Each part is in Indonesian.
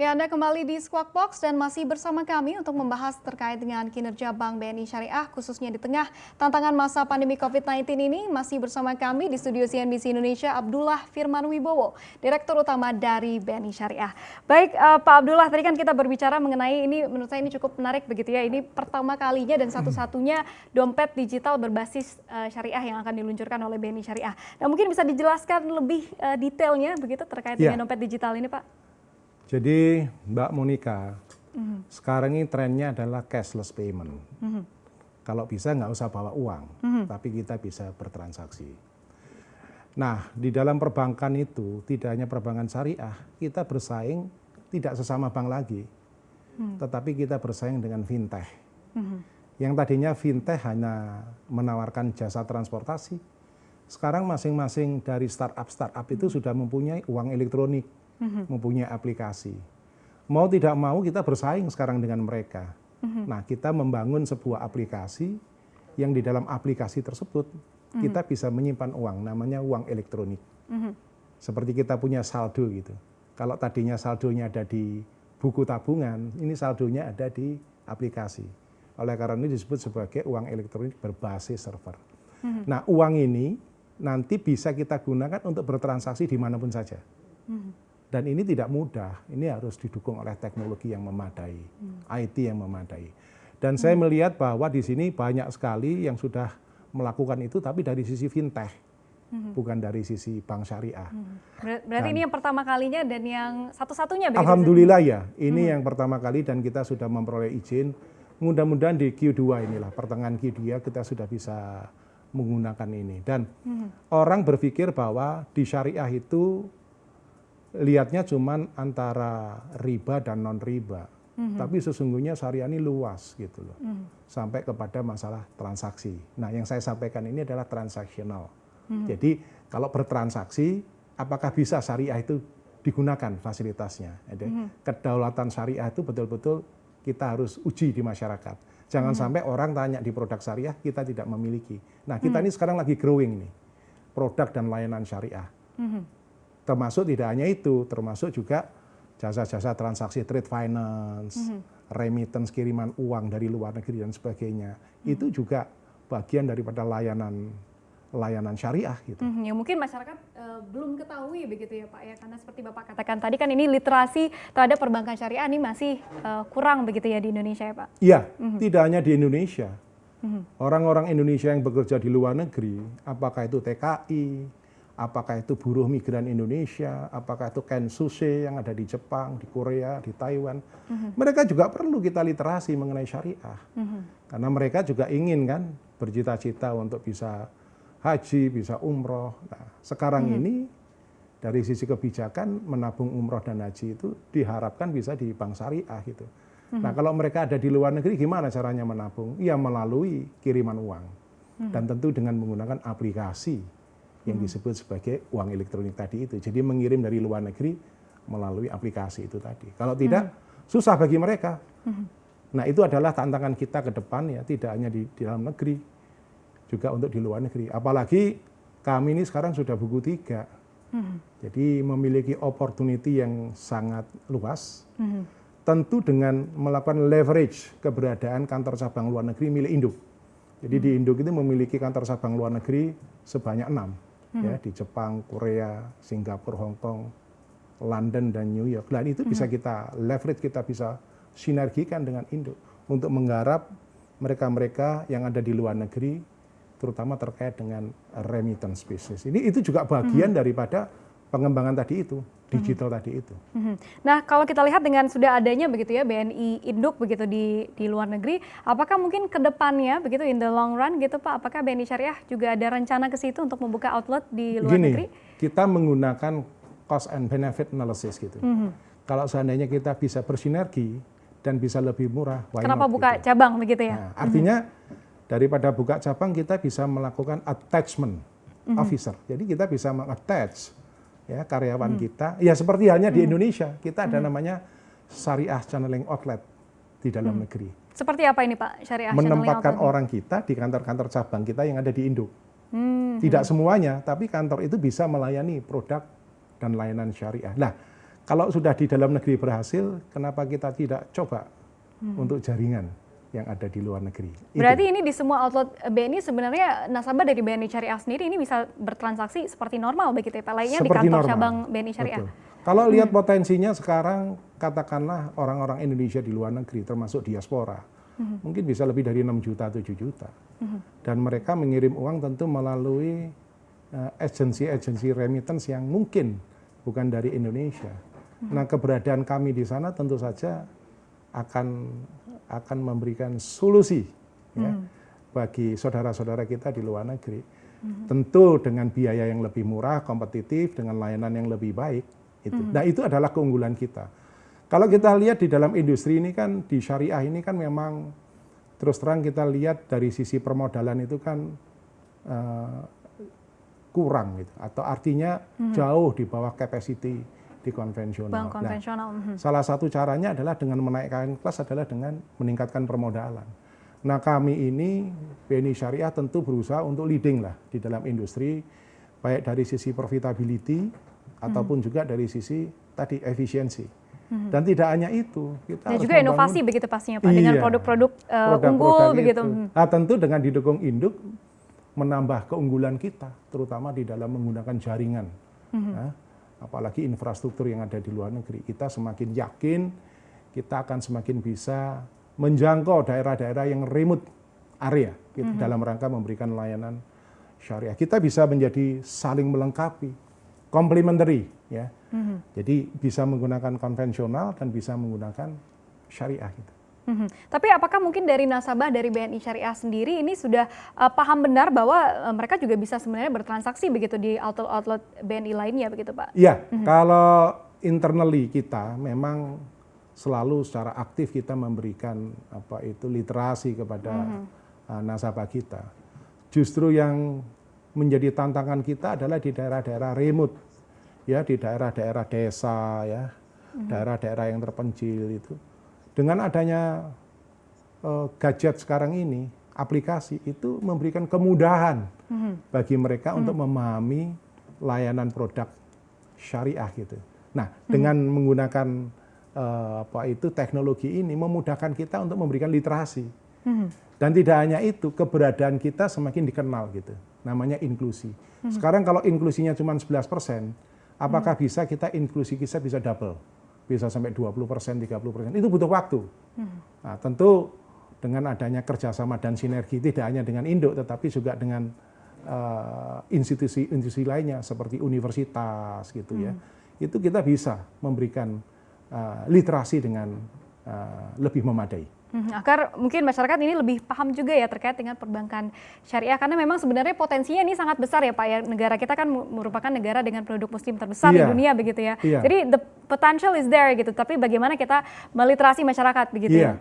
Ya, Anda kembali di Squawk Box dan masih bersama kami untuk membahas terkait dengan kinerja Bank BNI Syariah khususnya di tengah tantangan masa pandemi COVID-19 ini. Masih bersama kami di studio CNBC Indonesia Abdullah Firman Wibowo, Direktur Utama dari BNI Syariah. Baik, Pak Abdullah, tadi kan kita berbicara mengenai ini, menurut saya ini cukup menarik begitu ya. Ini pertama kalinya dan satu-satunya dompet digital berbasis syariah yang akan diluncurkan oleh BNI Syariah. Nah, mungkin bisa dijelaskan lebih detailnya begitu terkait dengan dompet digital ini, Pak? Jadi Mbak Monica, sekarang ini trennya adalah cashless payment. Kalau bisa nggak usah bawa uang, tapi kita bisa bertransaksi. Nah, di dalam perbankan itu, tidak hanya perbankan syariah, kita bersaing tidak sesama bank lagi, tetapi kita bersaing dengan fintech. Yang tadinya fintech hanya menawarkan jasa transportasi, sekarang masing-masing dari startup itu sudah mempunyai uang elektronik, mempunyai aplikasi. Mau tidak mau kita bersaing sekarang dengan mereka. Nah, kita membangun sebuah aplikasi yang di dalam aplikasi tersebut kita bisa menyimpan uang, namanya uang elektronik. Seperti kita punya saldo gitu. Kalau tadinya saldonya ada di buku tabungan, ini saldonya ada di aplikasi. Oleh karena ini disebut sebagai uang elektronik berbasis server. Nah, uang ini nanti bisa kita gunakan untuk bertransaksi dimanapun saja. Dan ini tidak mudah, ini harus didukung oleh teknologi yang memadai, IT yang memadai. Dan saya melihat bahwa di sini banyak sekali yang sudah melakukan itu, tapi dari sisi fintech, bukan dari sisi bank syariah. Berarti ini yang pertama kalinya dan yang satu-satunya begitu? Alhamdulillah ya, ini yang pertama kali dan kita sudah memperoleh izin. Mudah-mudahan di Q2 inilah, pertengahan Q2 kita sudah bisa menggunakan ini. Dan orang berpikir bahwa di syariah itu lihatnya cuman antara riba dan non riba, tapi sesungguhnya syariah ini luas gitu loh, sampai kepada masalah transaksi. Nah, yang saya sampaikan ini adalah transaksional. Jadi kalau bertransaksi, apakah bisa syariah itu digunakan fasilitasnya? Jadi, kedaulatan syariah itu betul-betul kita harus uji di masyarakat. Jangan sampai orang tanya di produk syariah kita tidak memiliki. Nah, kita ini sekarang lagi growing nih, produk dan layanan syariah. Termasuk tidak hanya itu, termasuk juga jasa-jasa transaksi trade finance, remittance kiriman uang dari luar negeri dan sebagainya. Itu juga bagian daripada layanan syariah gitu. Ya mungkin masyarakat belum ketahui begitu ya Pak ya, karena seperti Bapak katakan tadi kan ini literasi terhadap perbankan syariah ini masih kurang begitu ya di Indonesia ya Pak? Iya, tidak hanya di Indonesia. Orang-orang Indonesia yang bekerja di luar negeri, apakah itu TKI, apakah itu buruh migran Indonesia, apakah itu Kensuse yang ada di Jepang, di Korea, di Taiwan. Mereka juga perlu kita literasi mengenai syariah. Karena mereka juga ingin kan bercita-cita untuk bisa haji, bisa umroh. Nah, sekarang ini dari sisi kebijakan menabung umroh dan haji itu diharapkan bisa di bank syariah gitu. Nah, kalau mereka ada di luar negeri gimana caranya menabung? Ya melalui kiriman uang. Dan tentu dengan menggunakan aplikasi yang disebut sebagai uang elektronik tadi itu. Jadi mengirim dari luar negeri melalui aplikasi itu tadi. Kalau tidak, susah bagi mereka. Nah, itu adalah tantangan kita ke depan ya, tidak hanya di dalam negeri, juga untuk di luar negeri. Apalagi kami ini sekarang sudah buku 3. Jadi memiliki opportunity yang sangat luas. Tentu dengan melakukan leverage keberadaan kantor cabang luar negeri milik Induk. Jadi di Induk itu memiliki kantor cabang luar negeri sebanyak 6. Ya, di Jepang, Korea, Singapura, Hong Kong, London, dan New York. Dan itu bisa kita leverage, kita bisa sinergikan dengan Induk untuk menggarap mereka-mereka yang ada di luar negeri, terutama terkait dengan remittance business. Itu juga bagian daripada pengembangan tadi itu, digital tadi itu. Nah, kalau kita lihat dengan sudah adanya begitu ya BNI Induk begitu di luar negeri, apakah mungkin ke depannya begitu in the long run gitu Pak, apakah BNI Syariah juga ada rencana ke situ untuk membuka outlet di luar negeri? Kita menggunakan cost and benefit analysis gitu. Kalau seandainya kita bisa bersinergi dan bisa lebih murah, kenapa buka cabang begitu ya? Nah, artinya daripada buka cabang kita bisa melakukan attachment officer. Jadi kita bisa mengattach ya karyawan kita, ya seperti halnya di Indonesia, kita ada namanya Syariah Channeling Outlet di dalam negeri. Seperti apa ini Pak, Syariah Channeling Outlet? Menempatkan orang kita di kantor-kantor cabang kita yang ada di Induk. Tidak semuanya, tapi kantor itu bisa melayani produk dan layanan syariah. Nah, Kalau sudah di dalam negeri berhasil, kenapa kita tidak coba untuk jaringan yang ada di luar negeri? Berarti ini di semua outlet BNI sebenarnya nasabah dari BNI Syariah sendiri ini bisa bertransaksi seperti normal begitu ya Pak? Lainnya di Seperti kantor normal. cabang BNI Syariah. Betul. Kalau lihat potensinya sekarang, katakanlah orang-orang Indonesia di luar negeri, termasuk diaspora, mungkin bisa lebih dari 6 juta, 7 juta. Dan mereka mengirim uang tentu melalui agensi-agensi remittance yang mungkin bukan dari Indonesia. Nah, keberadaan kami di sana tentu saja akan memberikan solusi ya, bagi saudara-saudara kita di luar negeri. Tentu dengan biaya yang lebih murah, kompetitif, dengan layanan yang lebih baik. Nah, itu adalah keunggulan kita. Kalau kita lihat di dalam industri ini kan, di syariah ini kan memang terus terang kita lihat dari sisi permodalan itu kan kurang gitu, atau artinya jauh di bawah capacity di konvensional. Bank konvensional. Nah, salah satu caranya adalah dengan menaikkan kelas adalah dengan meningkatkan permodalan. Nah, kami ini BNI Syariah tentu berusaha untuk leading lah di dalam industri, baik dari sisi profitability ataupun juga dari sisi tadi efisiensi. Dan tidak hanya itu, kita dan harus juga inovasi begitu pastinya Pak, dengan produk-produk unggul begitu. Nah, tentu dengan didukung induk menambah keunggulan kita, terutama di dalam menggunakan jaringan. Nah, apalagi infrastruktur yang ada di luar negeri. Kita semakin yakin kita akan semakin bisa menjangkau daerah-daerah yang remote area gitu, dalam rangka memberikan layanan syariah. Kita bisa menjadi saling melengkapi, complementary ya. Jadi bisa menggunakan konvensional dan bisa menggunakan syariah gitu. Tapi apakah mungkin dari nasabah dari BNI Syariah sendiri ini sudah paham benar bahwa mereka juga bisa sebenarnya bertransaksi begitu di outlet BNI lainnya begitu Pak? Iya, kalau internally kita memang selalu secara aktif kita memberikan literasi kepada nasabah kita. Justru yang menjadi tantangan kita adalah di daerah-daerah remote, ya, di daerah-daerah desa, ya, daerah-daerah yang terpencil itu. Dengan adanya gadget sekarang ini, aplikasi itu memberikan kemudahan bagi mereka untuk memahami layanan produk syariah gitu. Nah, dengan menggunakan teknologi ini memudahkan kita untuk memberikan literasi. Dan tidak hanya itu, keberadaan kita semakin dikenal gitu. Namanya inklusi. Sekarang kalau inklusinya cuma 11%, apakah bisa kita inklusi kita bisa double? Bisa sampai 20%, 30%, itu butuh waktu. Nah, tentu dengan adanya kerjasama dan sinergi tidak hanya dengan induk, tetapi juga dengan institusi-institusi lainnya seperti universitas gitu ya. Itu kita bisa memberikan literasi dengan lebih memadai. Agar mungkin masyarakat ini lebih paham juga ya terkait dengan perbankan syariah, karena memang sebenarnya potensinya ini sangat besar ya Pak ya. Negara kita kan merupakan negara dengan penduduk muslim terbesar di dunia begitu ya. Jadi the potential is there gitu, tapi bagaimana kita meliterasi masyarakat begitu ya.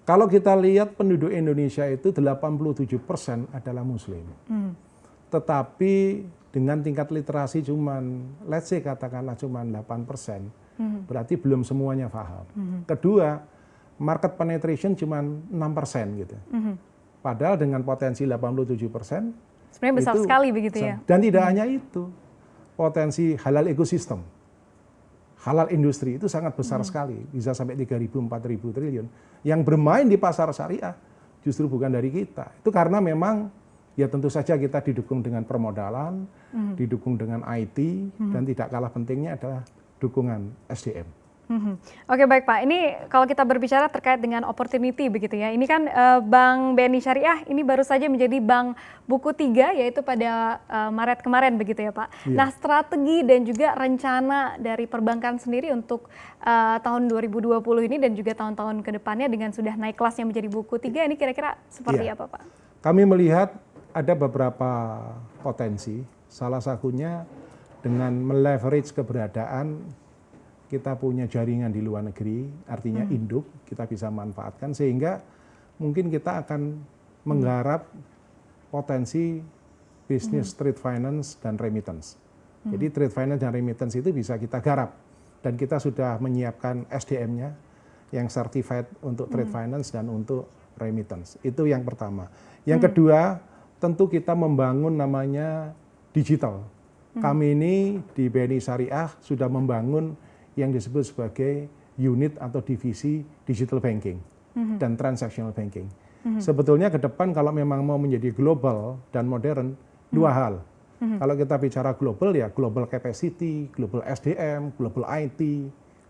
Kalau kita lihat penduduk Indonesia itu 87% adalah muslim. Tetapi dengan tingkat literasi cuman, let's say katakanlah cuman 8%, berarti belum semuanya paham. Kedua, market penetration cuma 6% gitu. Padahal dengan potensi 87%, sebenarnya besar sekali begitu ya. Dan tidak hanya itu, potensi halal ekosistem, halal industri itu sangat besar sekali, bisa sampai 3.000-4.000 triliun. Yang bermain di pasar syariah justru bukan dari kita. Itu karena memang ya tentu saja kita didukung dengan permodalan, didukung dengan IT, dan tidak kalah pentingnya adalah dukungan SDM. Oke baik Pak, ini kalau kita berbicara terkait dengan opportunity begitu ya, ini kan Bank BNI Syariah ini baru saja menjadi bank buku 3 yaitu pada Maret kemarin begitu ya Pak. Nah, strategi dan juga rencana dari perbankan sendiri untuk tahun 2020 ini dan juga tahun-tahun ke depannya dengan sudah naik kelasnya menjadi buku 3 ini kira-kira seperti apa Pak? Kami melihat ada beberapa potensi, salah satunya dengan meleverage keberadaan kita punya jaringan di luar negeri, artinya induk, kita bisa manfaatkan sehingga mungkin kita akan menggarap potensi bisnis trade finance dan remittance. Jadi trade finance dan remittance itu bisa kita garap dan kita sudah menyiapkan SDM-nya yang certified untuk trade finance dan untuk remittance. Itu yang pertama. Yang kedua, tentu kita membangun namanya digital. Kami ini di BNI Syariah sudah membangun yang disebut sebagai unit atau divisi digital banking dan transactional banking. Sebetulnya ke depan kalau memang mau menjadi global dan modern, dua hal. Kalau kita bicara global ya global capacity, global SDM, global IT,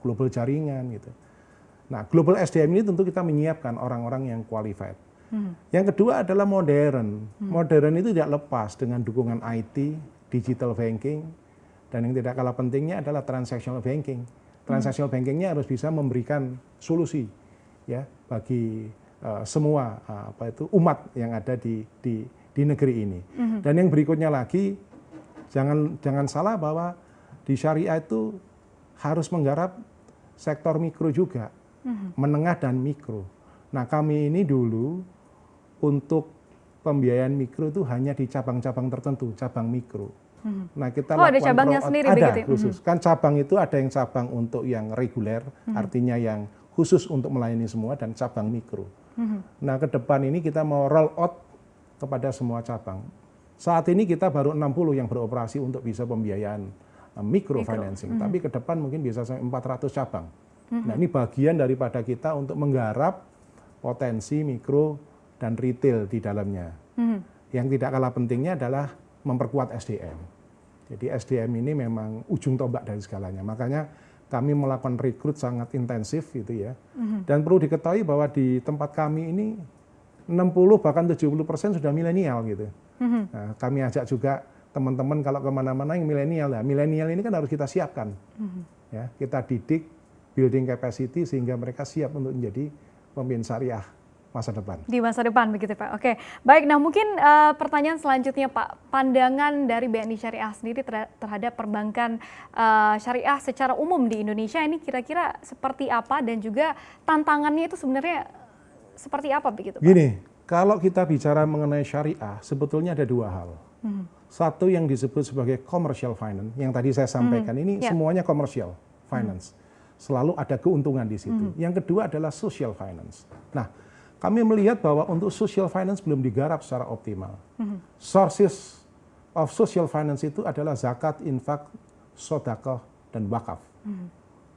global jaringan gitu. Nah, global SDM ini tentu kita menyiapkan orang-orang yang qualified. Yang kedua adalah modern. Modern itu tidak lepas dengan dukungan IT, digital banking, dan yang tidak kalah pentingnya adalah transactional banking. Transactional bankingnya harus bisa memberikan solusi ya bagi semua umat yang ada di negeri ini. Dan yang berikutnya lagi, jangan salah bahwa di syariah itu harus menggarap sektor mikro juga, menengah dan mikro. Nah, kami ini dulu untuk pembiayaan mikro itu hanya di cabang-cabang tertentu, cabang mikro. Nah, kita ada cabangnya sendiri begitu? Khusus. Kan cabang itu ada yang cabang untuk yang reguler, artinya yang khusus untuk melayani semua, dan cabang mikro. Nah, ke depan ini kita mau roll out kepada semua cabang. Saat ini kita baru 60 yang beroperasi untuk bisa pembiayaan mikro financing, tapi ke depan mungkin bisa sampai 400 cabang. Nah, ini bagian daripada kita untuk menggarap potensi mikro dan retail di dalamnya. Yang tidak kalah pentingnya adalah memperkuat SDM. Jadi SDM ini memang ujung tombak dari segalanya. Makanya kami melakukan rekrut sangat intensif gitu ya. Dan perlu diketahui bahwa di tempat kami ini 60 bahkan 70% sudah milenial gitu. Nah, kami ajak juga teman-teman kalau kemana-mana yang milenial, ya milenial ini kan harus kita siapkan. Ya, kita didik, building capacity sehingga mereka siap untuk menjadi pemimpin syariah masa depan. Di masa depan begitu Pak. Oke, baik. Nah mungkin pertanyaan selanjutnya Pak, pandangan dari BNI Syariah sendiri terhadap perbankan syariah secara umum di Indonesia ini kira-kira seperti apa dan juga tantangannya itu sebenarnya seperti apa begitu Pak? Gini, kalau kita bicara mengenai syariah sebetulnya ada dua hal. Satu yang disebut sebagai commercial finance, yang tadi saya sampaikan ini semuanya commercial finance. Selalu ada keuntungan di situ. Yang kedua adalah social finance. Nah, kami melihat bahwa untuk social finance belum digarap secara optimal. Sources of social finance itu adalah zakat, infak, sedekah, dan wakaf.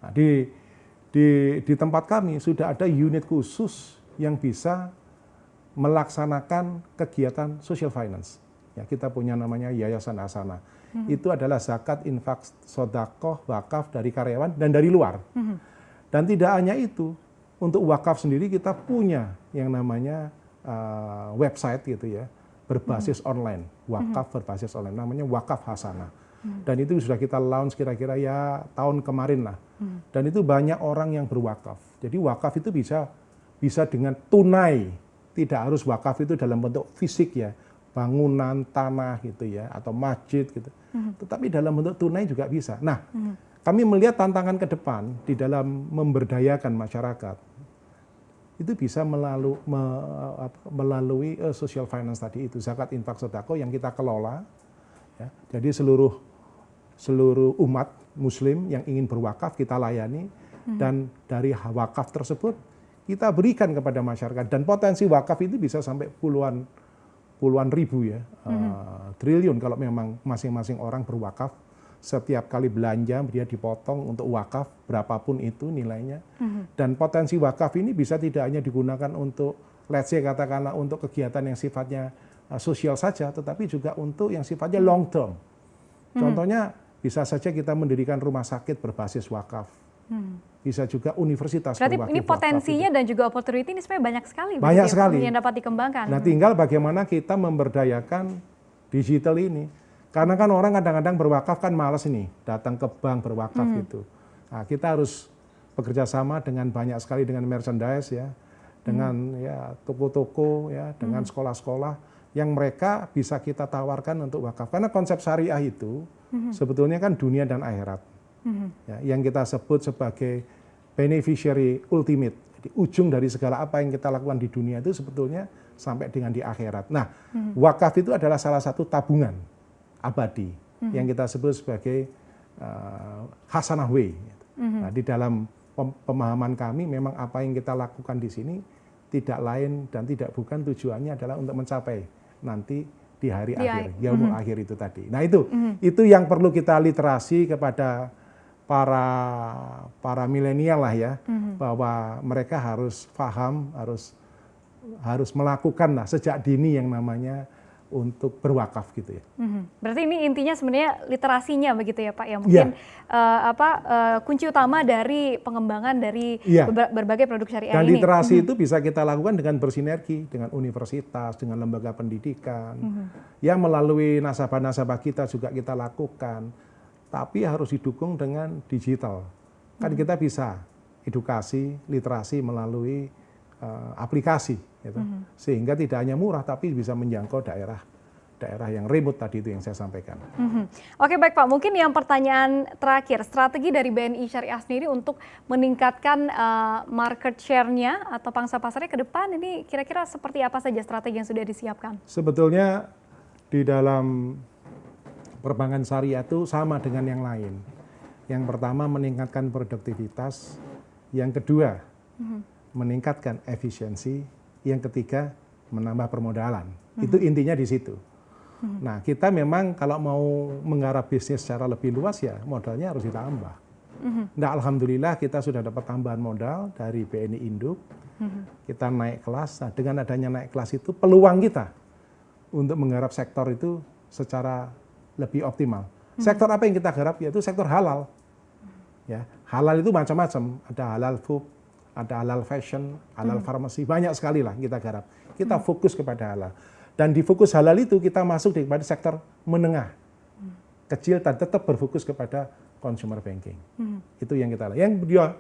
Nah, di tempat kami sudah ada unit khusus yang bisa melaksanakan kegiatan social finance. Ya, kita punya namanya Yayasan Asana. Itu adalah zakat, infak, sedekah, wakaf dari karyawan dan dari luar. Dan tidak hanya itu. Untuk wakaf sendiri kita punya yang namanya website gitu ya, berbasis online, wakaf berbasis online, namanya Wakaf Hasanah. Dan itu sudah kita launch kira-kira ya tahun kemarin lah. Dan itu banyak orang yang berwakaf. Jadi wakaf itu bisa dengan tunai, tidak harus wakaf itu dalam bentuk fisik ya, bangunan, tanah gitu ya, atau masjid gitu. Tetapi dalam bentuk tunai juga bisa. Nah, kami melihat tantangan ke depan di dalam memberdayakan masyarakat itu bisa melalui social finance tadi itu, zakat, infak, sedekah yang kita kelola. Ya. Jadi seluruh umat Muslim yang ingin berwakaf kita layani, dan dari wakaf tersebut kita berikan kepada masyarakat, dan potensi wakaf itu bisa sampai puluhan ribu ya, triliun kalau memang masing-masing orang berwakaf. Setiap kali belanja dia dipotong untuk wakaf berapapun itu nilainya. Dan potensi wakaf ini bisa tidak hanya digunakan untuk let's say katakanlah untuk kegiatan yang sifatnya sosial saja, tetapi juga untuk yang sifatnya long term. Contohnya bisa saja kita mendirikan rumah sakit berbasis wakaf. Bisa juga universitas berarti ini potensinya dan juga opportunity ini sebenarnya banyak sekali. Banyak sekali. Yang dapat dikembangkan. Nah, tinggal bagaimana kita memberdayakan digital ini. Karena kan orang kadang-kadang berwakaf kan malas ini, datang ke bank berwakaf gitu. Nah, kita harus bekerja sama dengan banyak sekali dengan merchandise ya, dengan ya toko-toko ya, dengan sekolah-sekolah yang mereka bisa kita tawarkan untuk wakaf. Karena konsep syariah itu sebetulnya kan dunia dan akhirat. Ya, yang kita sebut sebagai beneficiary ultimate. Jadi ujung dari segala apa yang kita lakukan di dunia itu sebetulnya sampai dengan di akhirat. Nah, wakaf itu adalah salah satu tabungan abadi yang kita sebut sebagai Hasanah Way. Nah, di dalam pemahaman kami memang apa yang kita lakukan di sini tidak lain dan tidak bukan tujuannya adalah untuk mencapai nanti di hari akhir, yaumul akhir itu tadi. Nah, itu yang perlu kita literasi kepada para milenial lah ya, bahwa mereka harus paham, harus melakukan lah sejak dini yang namanya untuk berwakaf gitu ya. Berarti ini intinya sebenarnya literasinya begitu ya Pak ya, mungkin kunci utama dari pengembangan dari berbagai produk syariah Dan ini. Dan literasi itu bisa kita lakukan dengan bersinergi dengan universitas, dengan lembaga pendidikan, yang melalui nasabah-nasabah kita juga kita lakukan, tapi harus didukung dengan digital. Kan kita bisa edukasi, literasi melalui aplikasi, gitu. Sehingga tidak hanya murah, tapi bisa menjangkau daerah yang remote tadi itu yang saya sampaikan. Oke baik Pak, mungkin yang pertanyaan terakhir, strategi dari BNI Syariah sendiri untuk meningkatkan market share-nya atau pangsa pasarnya ke depan ini kira-kira seperti apa saja strategi yang sudah disiapkan? Sebetulnya di dalam perbankan syariah itu sama dengan yang lain. Yang pertama meningkatkan produktivitas, yang kedua meningkatkan efisiensi, yang ketiga menambah permodalan. Itu intinya di situ. Nah, kita memang kalau mau menggarap bisnis secara lebih luas ya modalnya harus ditambah. Nah, alhamdulillah kita sudah dapat tambahan modal dari BNI Induk. Kita naik kelas. Nah, dengan adanya naik kelas itu peluang kita untuk menggarap sektor itu secara lebih optimal. Sektor apa yang kita garap? Yaitu sektor halal. Ya, halal itu macam-macam. Ada halal food, ada halal fashion, halal farmasi, banyak sekali lah kita garap. Kita fokus kepada halal. Dan di fokus halal itu kita masuk kepada sektor menengah, kecil dan tetap berfokus kepada consumer banking. Itu yang kita lakukan.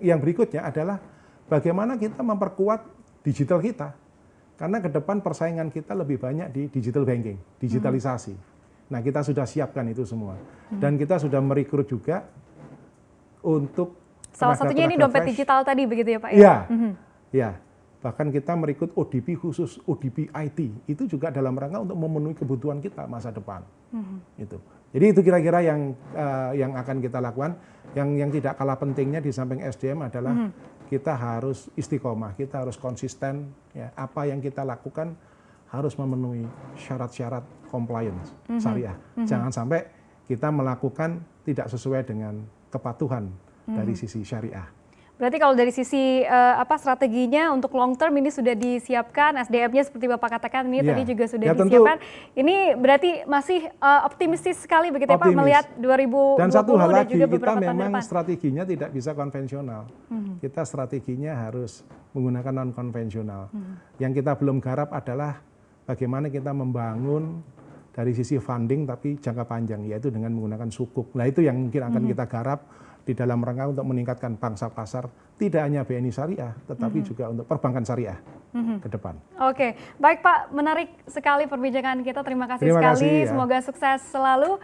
Yang berikutnya adalah bagaimana kita memperkuat digital kita. Karena ke depan persaingan kita lebih banyak di digital banking, digitalisasi. Nah, kita sudah siapkan itu semua. Dan kita sudah merekrut juga untuk salah satunya ini dompet digital tadi begitu ya Pak? Iya, ya. Bahkan kita merekrut ODP khusus, ODP IT. Itu juga dalam rangka untuk memenuhi kebutuhan kita masa depan. Itu. Jadi itu kira-kira yang akan kita lakukan. Yang tidak kalah pentingnya di samping SDM adalah kita harus istiqomah, kita harus konsisten. Ya, apa yang kita lakukan harus memenuhi syarat-syarat compliance syariah. Jangan sampai kita melakukan tidak sesuai dengan kepatuhan dari sisi syariah. Berarti kalau dari sisi strateginya untuk long term ini sudah disiapkan, SDM-nya seperti Bapak katakan ini tadi juga sudah disiapkan. Ini berarti masih optimistis sekali begitu ya Pak melihat 2020 dan satu hal lagi, juga kita memang strateginya tidak bisa konvensional. Kita strateginya harus menggunakan non konvensional. Yang kita belum garap adalah bagaimana kita membangun dari sisi funding tapi jangka panjang, yaitu dengan menggunakan sukuk. Nah itu yang mungkin akan kita garap di dalam rangka untuk meningkatkan pangsa pasar, tidak hanya BNI Syariah, tetapi juga untuk perbankan syariah ke depan. Oke, baik Pak, menarik sekali perbincangan kita. Terima kasih sekali, semoga sukses selalu.